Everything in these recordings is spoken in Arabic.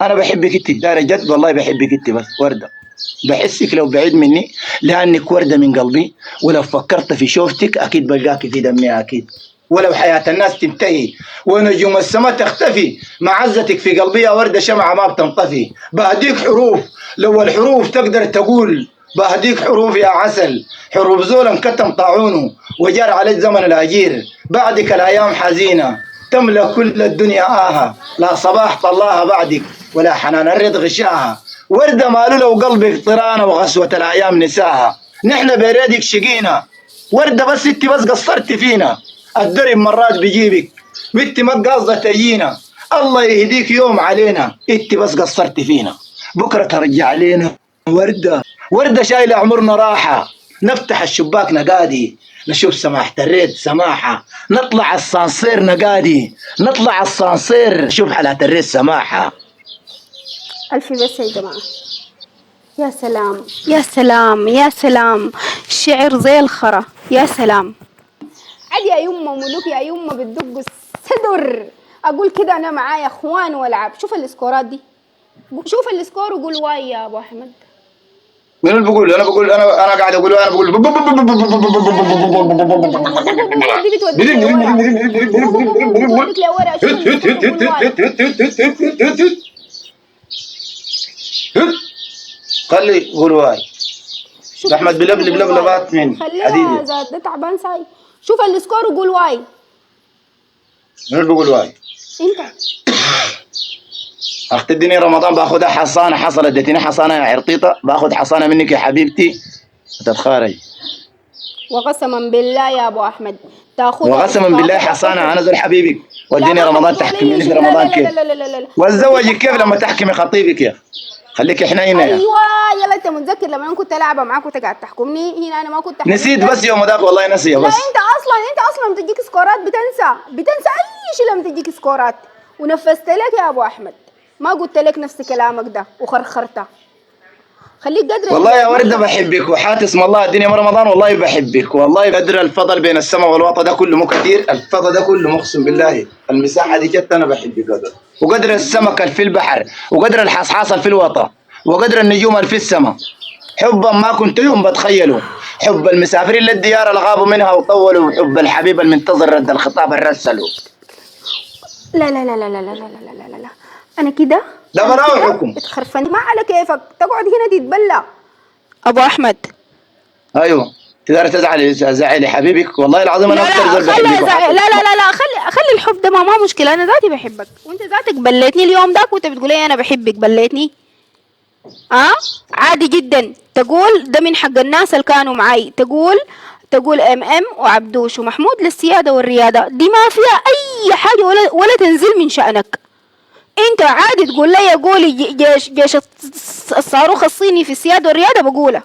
انا بحبك انت دايره جد والله بحبك انت بس ورده. بحسك لو بعيد مني لانك ورده من قلبي، ولو فكرت في شوفتك اكيد بلقاك في دمي اكيد. ولو حياه الناس تنتهي ونجوم السماء تختفي، معزتك في قلبي يا ورده شمعه ما بتنطفي. بهديك حروف لو الحروف تقدر تقول، بهديك حروف يا عسل، حروف زول انكتم طاعونه وجار عليه الزمن الاجير. بعدك الايام حزينه تملى كل الدنيا آها، لا صباح طلاها بعدك ولا حنان الرد غشاها. وردة مالو لو قلبك طرانة وغسوة الأيام نساها. نحن بريدك شقينا وردة، بس انت بس قصرت فينا. الدرب مرات بيجيبك وانت ما قاصدة تجينا. الله يهديك يوم علينا انت بس قصرت فينا. بكرة ترجع علينا وردة، وردة شايلة عمرنا راحة. نفتح الشباك نقادي نشوف سماحة الريد سماحة، نطلع الصانصير نقادي نطلع الصانصير نشوف حالات الريد سماحة. ألف بس يا جماعة. يا سلام يا سلام يا سلام، شعر زي الخرا. يا سلام. عادي يا يمه ملوك يا يمه بتدق الصدر. اقول كده انا معايا اخوان والعب. شوف السكورات دي، شوف السكور وقول واي يا ابو احمد. مين اللي بقول؟ انا قاعد اقول انا بقول دي بتوديك لورا، بتوديك لورا. شوف السكور وقول واي. خلي قول واي. شوف احمد السكور بلبلب وقول واي. لبلبات من خليها حديدي. ذات ده تعبان ساي. شوف السكور وقول واي. مين اللي بقول واي؟ انت اخت الدنيا رمضان باخذها حصانه، حصلت اديتني حصانه يا عرطيطه، باخذ حصانه منك يا حبيبتي وتتخارج. وقسما بالله يا ابو احمد تاخذها. وقسما بالله حصانه انا زول حبيبك، لا والدنيا ما رمضان حتقولي تحكميني في لا لا رمضان لا كيف؟ لا لا لا لا. واتزوجك كيف لما تحكمي خطيبك يا اخي؟ خليك حنينه يا ايوه يلا. انت متذكر لما انا كنت العبه معاك وانت قاعد تحكمني هنا؟ انا ما كنت نسيت حبيبتك. بس يوم ذاك والله نسيه لا بس. انت اصلا بتجيك سكورات بتنسى اي شيء لما تجيك سكورات. ونفذت لك يا ابو احمد، ما قلت لك نفس كلامك ده وخرخرته. خليك قدر والله يا وردة بحبك وحات اسم الله الدنيا ما رمضان، والله بحبك والله. قدر الفضل بين السماء والوطن ده كله مو كثير، الفضل ده كله اقسم بالله المساحة دي جت انا بحبك قدر. وقدر السمك اللي في البحر، وقدر الحصحاص اللي في الوطن، وقدر النجوم اللي في السماء. حبا ما كنت يوم بتخيله، حب المسافرين للديار اللي غابوا منها وطولوا، وحب الحبيب المنتظر رد الخطاب الرسلوا. لا لا لا لا لا لا لا لا لا لا. انا كده ده براوحكم. اتخرفنت ما على كيفك تقعد هنا تتبلى. ابو احمد ايوه تقدر تزعل زعلي حبيبك والله العظيم انا اكثر زول خلي بحبك. لا لا لا لا خلي الحب ده ما مشكله. انا ذاتي بحبك وانت ذاتك بليتني اليوم داك وانت بتقول لي انا بحبك بليتني. عادي جدا تقول ده من حق الناس اللي كانوا معي. تقول ام وعبدوش ومحمود للسياده والرياده، دي ما فيها اي حاجه ولا تنزل من شانك. انت عادي تقول لي قولي جيش الصاروخ الصيني في السياده والرياده بقوله.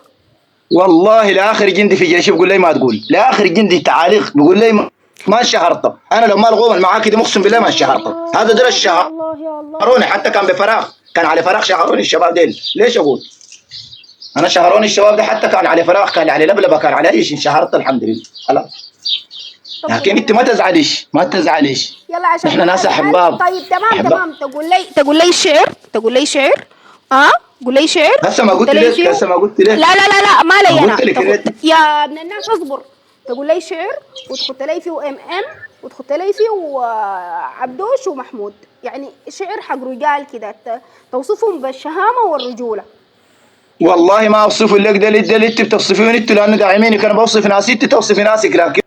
والله لاخر جندي في جيشي بيقول لي ما تقول، لاخر جندي تعاليق بيقول لي ما شهرته. انا لو ما الغوم معاك دي اقسم بالله ما شهرته. هذا دول شهروني حتى كان بفراغ، كان على فراغ شهروني الشباب ديل. ليش اقول؟ انا شهروني الشباب ده حتى كان على فراغ، كان على لبلبه، كان على اي شيء شهرت الحمد لله خلاص. لكن انت ما تزعليش ما تزعليش، يلا عشان احنا ناس احباب. طيب تمام تقول لي شعر. قول لي شعر. هسه ما قلت لك، هسه ما قلت لك. لا ما لي انا. قلت لك يا ابن الناس اصبر. تقول لي شعر وتحط لي فيه ام وتحط لي فيه عبدوش ومحمود، يعني شعر حق رجال كده توصفهم بالشهامه والرجوله. والله ما اوصف لك ده اللي انت بتوصفين انت، لانه داعمينك انا بوصف ناسي انت توصفي ناسك، لكن